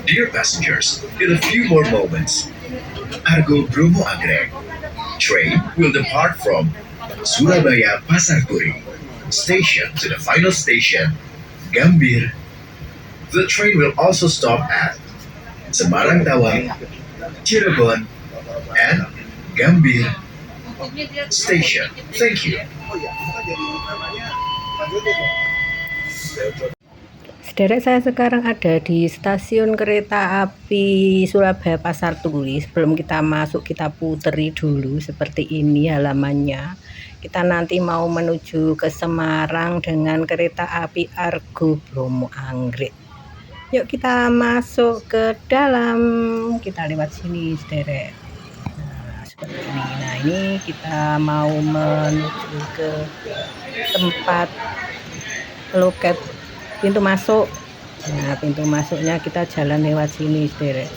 Dear passengers, in a few more moments, Argo Bromo Anggrek train will depart from Surabaya Pasar Turi station to the final station, Gambir. The train will also stop at Semarang Tawang, Cirebon, and Gambir station. Thank you. Sederek, saya sekarang ada di stasiun kereta api Surabaya Pasar Turi. Sebelum kita masuk, kita puteri dulu seperti ini halamannya. Kita nanti mau menuju ke Semarang dengan kereta api Argo Bromo Anggrek. Yuk kita masuk ke dalam. Kita lewat sini, sederek. Nah, seperti ini. Nah, ini kita mau menuju ke tempat loket pintu masuk. Nah, pintu masuknya kita jalan lewat sini, sederek.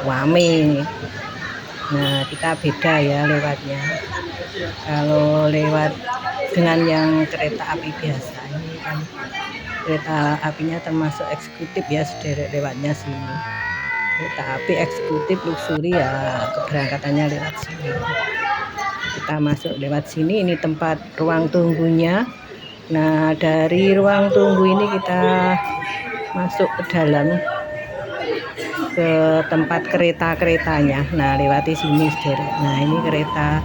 Rame. Nah, kita beda ya lewatnya. Kalau lewat dengan yang kereta api biasa, ini kan kereta apinya termasuk eksekutif ya, sederek, lewatnya sini. Kereta api eksekutif luxury ya, keberangkatannya lewat sini. Kita masuk lewat sini, ini tempat ruang tunggunya. Nah, dari ruang tunggu ini kita masuk ke dalam ke tempat kereta-keretanya. Nah, lewati sini, sederek. Nah, ini kereta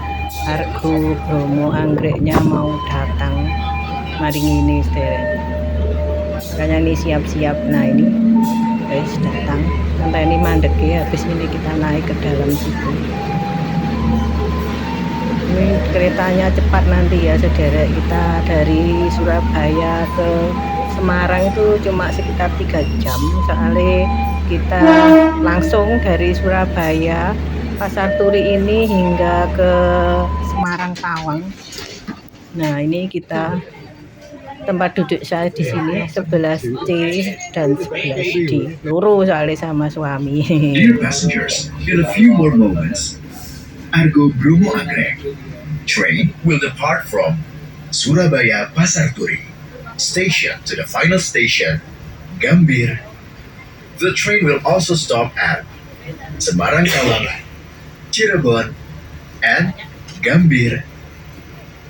Argo Bromo Anggreknya mau datang. Mari ini, sederek. Makanya ini siap-siap. Nah, ini guys datang. Sampai ini mandek ya. Habis ini kita naik ke dalam situ. Ini keretanya cepat nanti ya, sederek. Kita dari Surabaya ke Semarang itu cuma sekitar 3 jam. Soalnya kita langsung dari Surabaya Pasar Turi ini hingga ke Semarang Tawang. Nah, ini kita tempat duduk saya di sini 11C dan 11D. Loro soalnya sama suami. Dear passengers, in a few more moments, Argo Bromo Anggrek train will depart from Surabaya Pasar Turi station to the final station, Gambir. The train will also stop at Semarang Tawang, Cirebon, and Gambir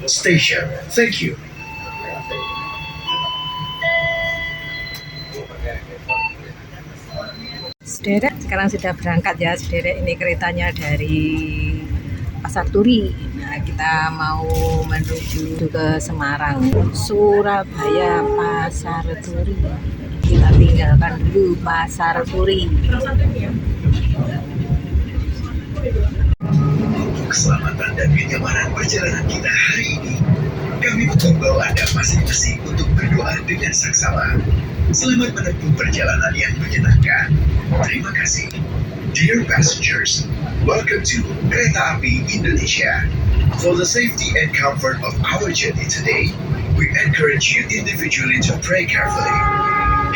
station. Thank you. Sederek, sekarang sudah berangkat ya, sederek. Ini keretanya dari Pasar Turi. Nah, kita mau menuju ke Semarang. Surabaya Pasar Turi. Kita tinggalkan dulu Pasar Turi. Keselamatan dan kenyamanan perjalanan kita hari ini, kami mengimbau Anda masing-masing untuk berdoa dengan saksama. Selamat menempuh perjalanan yang menyenangkan. Terima kasih. Dear passengers, welcome to Kereta Api Indonesia. For the safety and comfort of our journey today, we encourage you individually to pray carefully.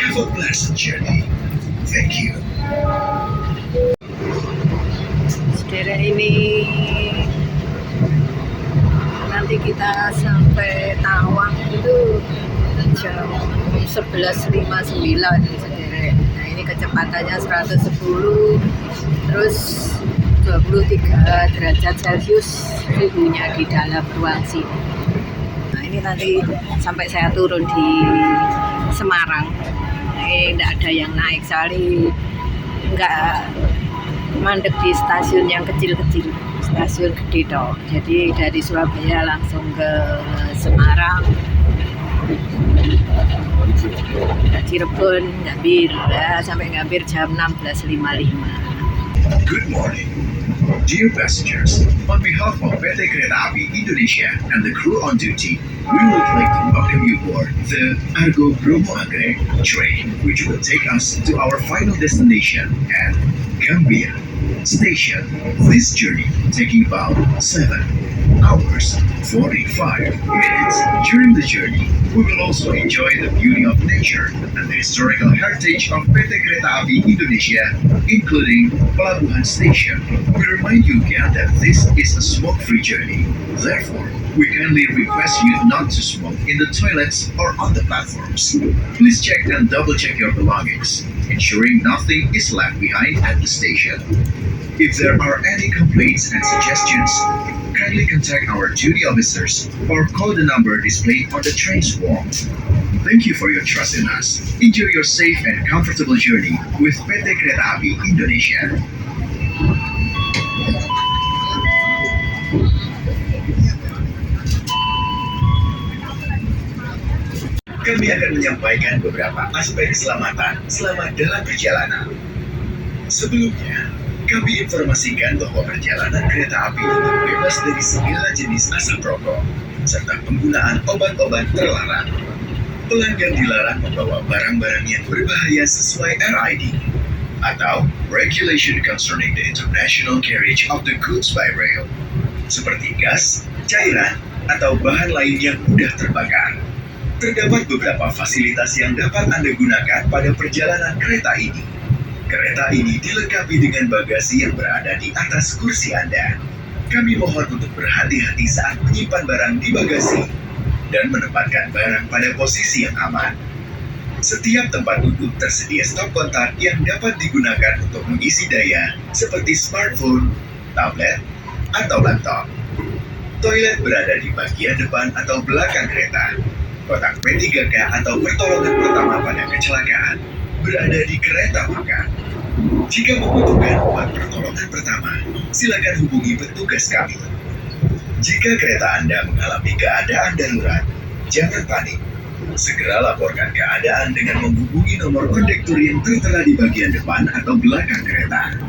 Have a pleasant journey. Thank you. Sederek, ini nanti kita sampai Tawang itu jam 11.59, sederek. Nah, ini kecepatannya 110, terus 23 derajat Celcius suhunya di dalam ruang sini. Nah, ini nanti sampai saya turun di Semarang. Ini tidak ada yang naik, soalnya enggak mandek di stasiun yang kecil-kecil, stasiun gede toh. Jadi dari Surabaya langsung ke Semarang, Cirebon, Gambir, ya, sampai Gambir jam 16.55. Good morning. Dear passengers, on behalf of PT Kereta Api Indonesia and the crew on duty, we would like to welcome you aboard the Argo Bromo Anggrek train, which will take us to our final destination at Gambir Station. This journey taking about 7 hours 45 minutes. During the journey, we will also enjoy the beauty of nature and the historical heritage of PT Kereta Api Indonesia, including Pelabuhan Station. We remind you again that this is a smoke-free journey. Therefore, we kindly request you not to smoke in the toilets or on the platforms. Please check and double-check your belongings. ensuring nothing is left behind at the station. If there are any complaints and suggestions, kindly contact our duty officers or call the number displayed on the train swarm. Thank you for your trust in us. Enjoy your safe and comfortable journey with PT Kereta Api Indonesia. Kami akan menyampaikan beberapa aspek keselamatan selama dalam perjalanan. Sebelumnya, kami informasikan bahwa perjalanan kereta api itu bebas dari segala jenis asap rokok, serta penggunaan obat-obat terlarang. Pelanggan dilarang membawa barang-barang yang berbahaya sesuai RID, atau Regulation Concerning the International Carriage of the Goods by Rail, seperti gas, cairan, atau bahan lain yang mudah terbakar. Terdapat beberapa fasilitas yang dapat Anda gunakan pada perjalanan kereta ini. Kereta ini dilengkapi dengan bagasi yang berada di atas kursi Anda. Kami mohon untuk berhati-hati saat menyimpan barang di bagasi dan menempatkan barang pada posisi yang aman. Setiap tempat duduk tersedia stop kontak yang dapat digunakan untuk mengisi daya seperti smartphone, tablet, atau laptop. Toilet berada di bagian depan atau belakang kereta. Kotak P3K atau pertolongan pertama pada kecelakaan berada di kereta makan. Jika membutuhkan obat pertolongan pertama, silakan hubungi petugas kami. Jika kereta Anda mengalami keadaan darurat, jangan panik. Segera laporkan keadaan dengan menghubungi nomor kondektur yang tertera di bagian depan atau belakang kereta.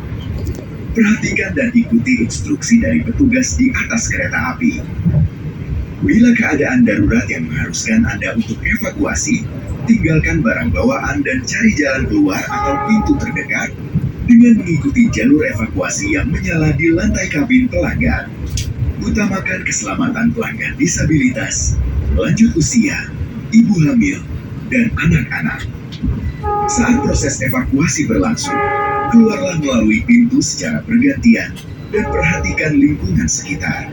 Perhatikan dan ikuti instruksi dari petugas di atas kereta api. Bila keadaan darurat yang mengharuskan Anda untuk evakuasi, tinggalkan barang bawaan dan cari jalan keluar atau pintu terdekat dengan mengikuti jalur evakuasi yang menyala di lantai kabin pelanggan. Utamakan keselamatan pelanggan disabilitas, lanjut usia, ibu hamil, dan anak-anak. Saat proses evakuasi berlangsung, keluarlah melalui pintu secara bergantian dan perhatikan lingkungan sekitar.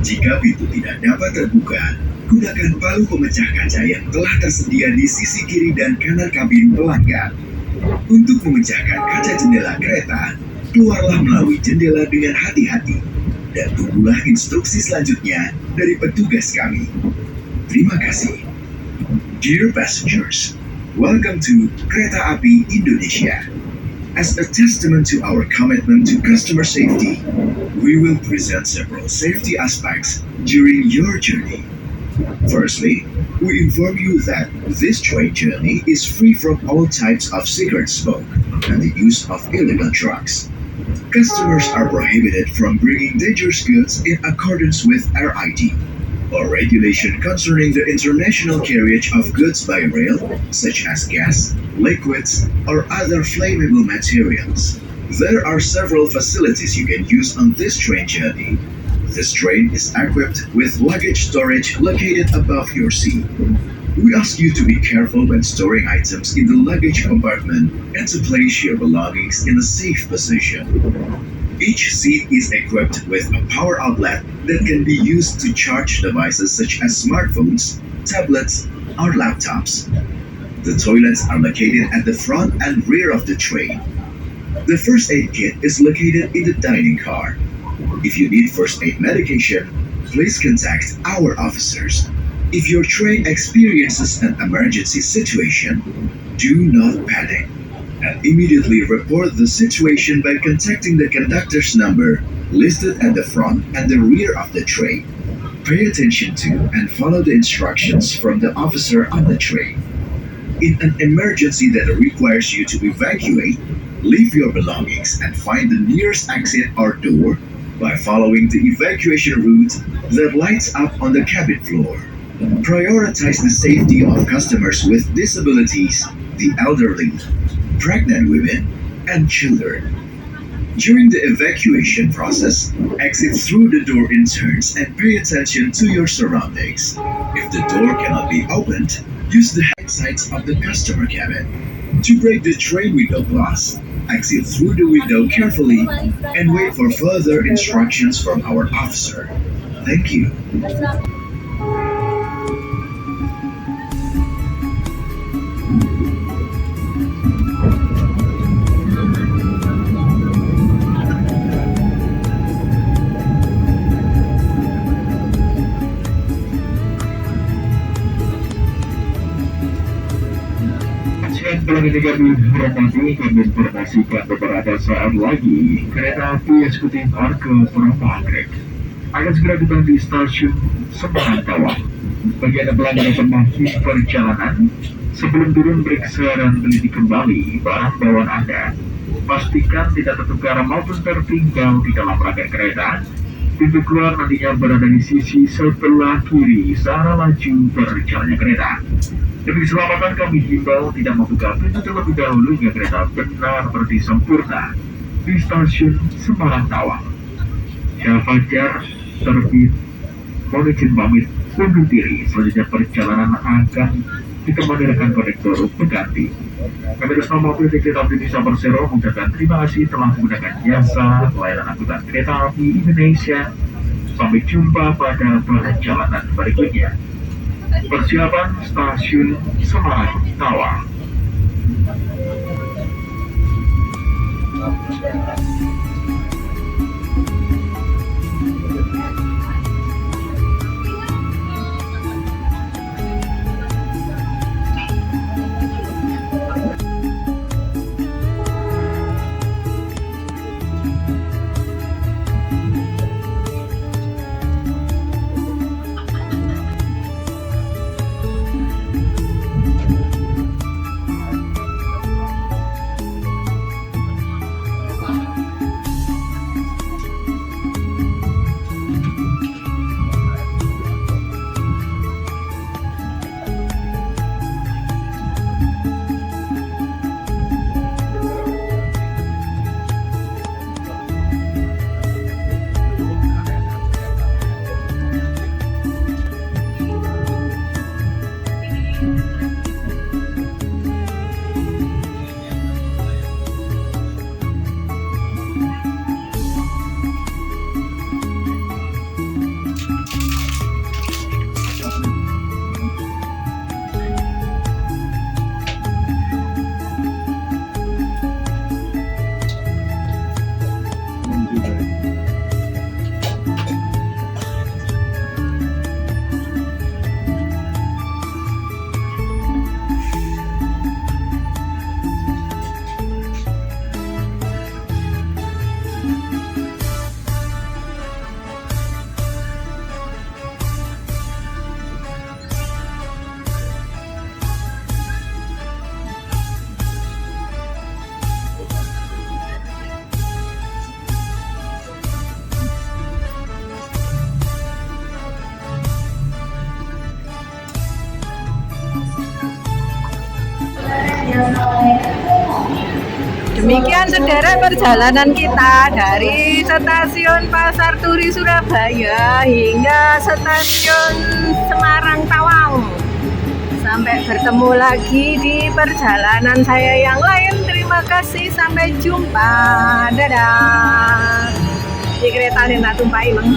Jika pintu tidak dapat terbuka, gunakan palu pemecah kaca yang telah tersedia di sisi kiri dan kanan kabin pelanggan. Untuk memecahkan kaca jendela kereta, keluarlah melalui jendela dengan hati-hati dan tunggulah instruksi selanjutnya dari petugas kami. Terima kasih. Dear passengers, welcome to Kereta Api Indonesia. As a testament to our commitment to customer safety, we will present several safety aspects during your journey. Firstly, we inform you that this train journey is free from all types of cigarette smoke and the use of illegal drugs. Customers are prohibited from bringing dangerous goods in accordance with RID or regulation concerning the international carriage of goods by rail, such as gas, liquids, or other flammable materials. There are several facilities you can use on this train journey. This train is equipped with luggage storage located above your seat. We ask you to be careful when storing items in the luggage compartment and to place your belongings in a safe position. Each seat is equipped with a power outlet that can be used to charge devices such as smartphones, tablets, or laptops. The toilets are located at the front and rear of the train. The first aid kit is located in the dining car. If you need first aid medication, please contact our officers. If your train experiences an emergency situation, do not panic and immediately report the situation by contacting the conductor's number listed at the front and the rear of the train. Pay attention to and follow the instructions from the officer on the train. In an emergency that requires you to evacuate, leave your belongings and find the nearest exit or door by following the evacuation route that lights up on the cabin floor. Prioritize the safety of customers with disabilities, the elderly, pregnant women, and children. During the evacuation process, exit through the door in turns and pay attention to your surroundings. If the door cannot be opened, use the head sides of the customer cabin. To break the train window glass, exit through the window carefully and wait for further instructions from our officer. Thank you. ini kami hormati, kami informasikan beberapa saat lagi kereta api eksekutif Argo Bromo Anggrek akan segera tiba di stasiun Semarang Tawang. Bagi Anda pelanggan yang pernah perjalanan, sebelum turun periksa dan teliti kembali barang bawaan Anda. Pastikan tidak tertukar maupun tertinggal di dalam rangkaian kereta. Pintu keluar nantinya berada di sisi sebelah kiri searah laju berjalannya kereta. Demi keselamatan kami himbau tidak membuka pintu terlebih dahulu hingga kereta benar berdiri sempurna di stasiun Semarang Tawang. Saya Fajar terbit, mohon izin pamit undur diri. Selanjutnya perjalanan akan ditemani rekan konektor pengganti. Kami atas nama PT Kereta Api Indonesia Persero mengucapkan terima kasih telah menggunakan jasa pelayanan angkutan kereta api Indonesia. Sampai jumpa pada perjalanan berikutnya. Persiapan stasiun Semarang Tawang. Demikian saudara perjalanan kita dari stasiun Pasar Turi Surabaya hingga stasiun Semarang Tawang. Sampai bertemu lagi di perjalanan saya yang lain. Terima kasih, sampai jumpa. Dadah. Di kereta yang tak tumpai, Bang.